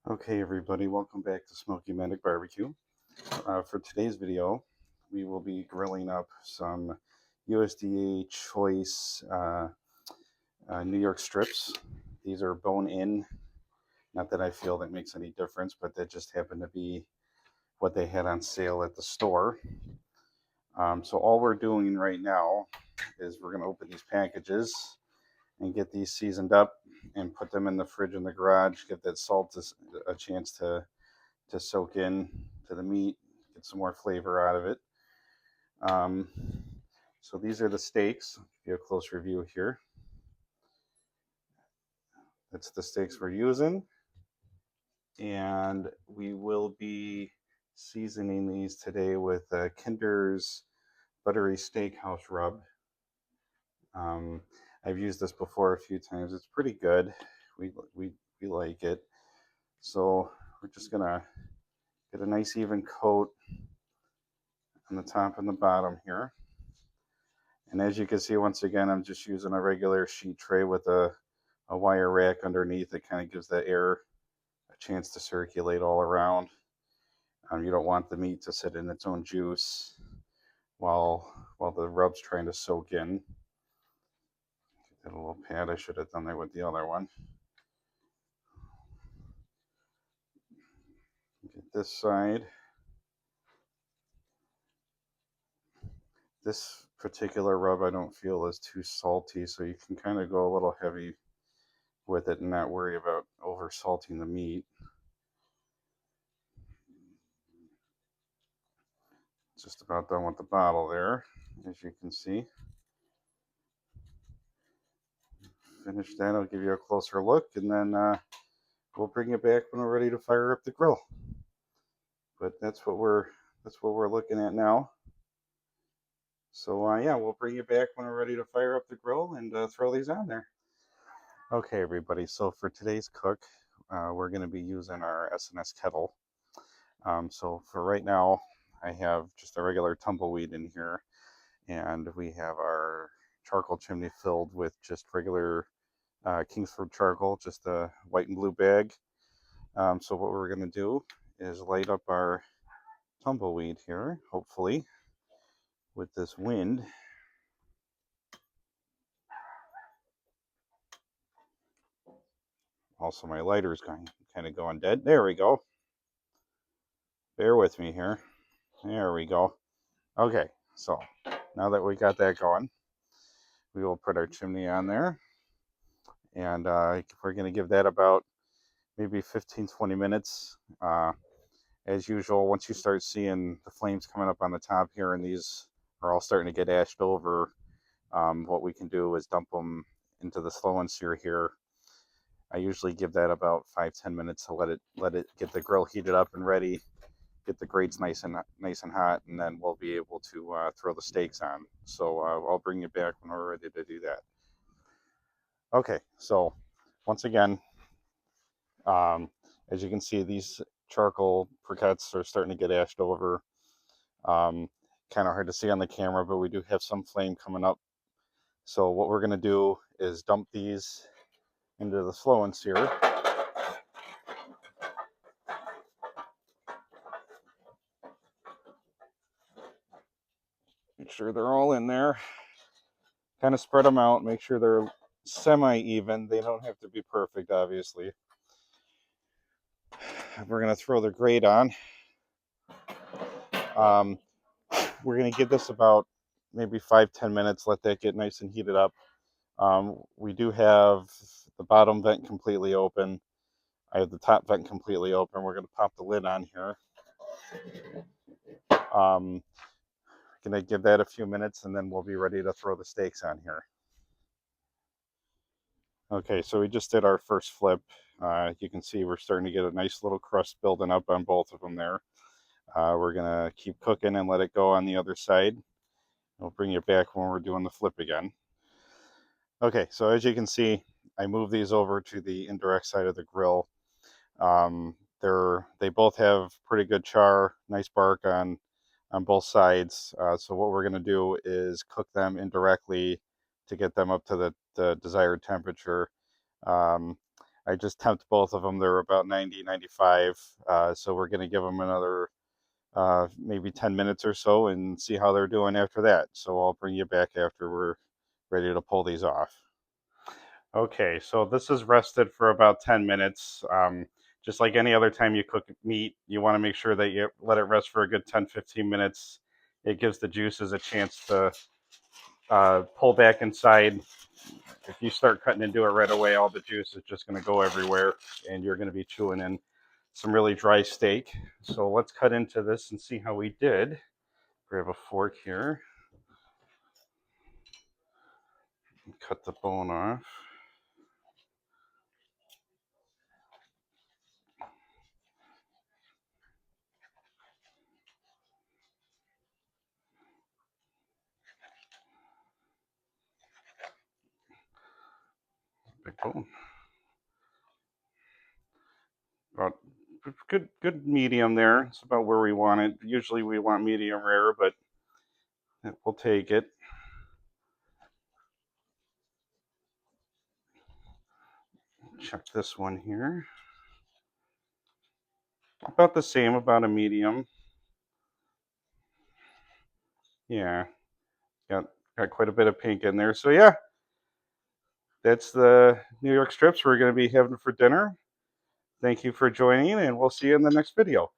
Okay, everybody, welcome back to Smoky Medic Barbecue. For today's video, we will be grilling up some USDA choice New York strips. These are bone-in. Not that I feel that makes any difference, but that just happened to be what they had on sale at the store. So all we're doing right now is we're going to open these packages and get these seasoned up and put them in the fridge in the garage. Get that salt a chance to soak in to the meat, get some more flavor out of it. Um, so these are the steaks. I'll give you a close review here. That's the steaks we're using. And we will be seasoning these today with Kinder's Buttery Steakhouse Rub. I've used this before a few times. It's pretty good. We like it. So we're just gonna get a nice even coat on the top and the bottom here. And as you can see, once again, I'm just using a regular sheet tray with a wire rack underneath. It kind of gives the air a chance to circulate all around. You don't want the meat to sit in its own juice while the rub's trying to soak in. Get a little pad. I should have done that with the other one. Get this side. This particular rub I don't feel is too salty, so you can kind of go a little heavy with it and not worry about over salting the meat. Just about done with the bottle there, as you can see. Finish that, I'll give you a closer look, and then we'll bring it back when we're ready to fire up the grill. But that's what we're looking at now. So yeah, we'll bring you back when we're ready to fire up the grill and throw these on there. Okay, everybody. So for today's cook, we're going to be using our S&S kettle. So for right now, I have just a regular tumbleweed in here, and we have our charcoal chimney filled with just regular Kingsford charcoal, just a white and blue bag. So what we're going to do is light up our tumbleweed here, hopefully, with this wind. Also, my lighter's kind of going dead. There we go. Bear with me here. There we go. Okay, so now that we got that going, we will put our chimney on there. And we're going to give that about maybe 15-20 minutes. As usual, once you start seeing the flames coming up on the top here and these are all starting to get ashed over, what we can do is dump them into the slow and sear here. I usually give that about 5-10 minutes to let it get the grill heated up and ready, get the grates nice and hot, and then we'll be able to throw the steaks on. So I'll bring you back when we're ready to do that. Okay, so once again, as you can see, these charcoal briquettes are starting to get ashed over. Kind of hard to see on the camera, but we do have some flame coming up. So what we're going to do is dump these into the slow and sear. Make sure they're all in there. Kind of spread them out. Make sure they're semi-even. They don't have to be perfect, obviously. We're going to throw the grate on. We're going to give this about maybe 5-10 minutes. Let that get nice and heated up. We do have the bottom vent completely open. I have the top vent completely open. We're going to pop the lid on here. Going to give that a few minutes, and then we'll be ready to throw the steaks on here. Okay, so we just did our first flip. You can see we're starting to get a nice little crust building up on both of them there. We're going to keep cooking and let it go on the other side. We'll bring you back when we're doing the flip again. Okay, so as you can see, I moved these over to the indirect side of the grill. They both have pretty good char, nice bark on both sides. So what we're going to do is cook them indirectly to get them up to the desired temperature. I just temped both of them. They're about 90, 95. So we're going to give them another maybe 10 minutes or so and see how they're doing after that. So I'll bring you back after we're ready to pull these off. Okay, so this is rested for about 10 minutes. Just like any other time you cook meat, you want to make sure that you let it rest for a good 10, 15 minutes. It gives the juices a chance to pull back inside. If you start cutting into it right away, all the juice is just going to go everywhere and you're going to be chewing in some really dry steak. So let's cut into this and see how we did. Grab a fork here. Cut the bone off. Big bone. About good medium there. It's about where we want it. Usually we want medium rare, but we'll take it. Check this one here. About the same, about a medium. Yeah, got quite a bit of pink in there. So yeah, that's the New York strips we're going to be having for dinner. Thank you for joining, and we'll see you in the next video.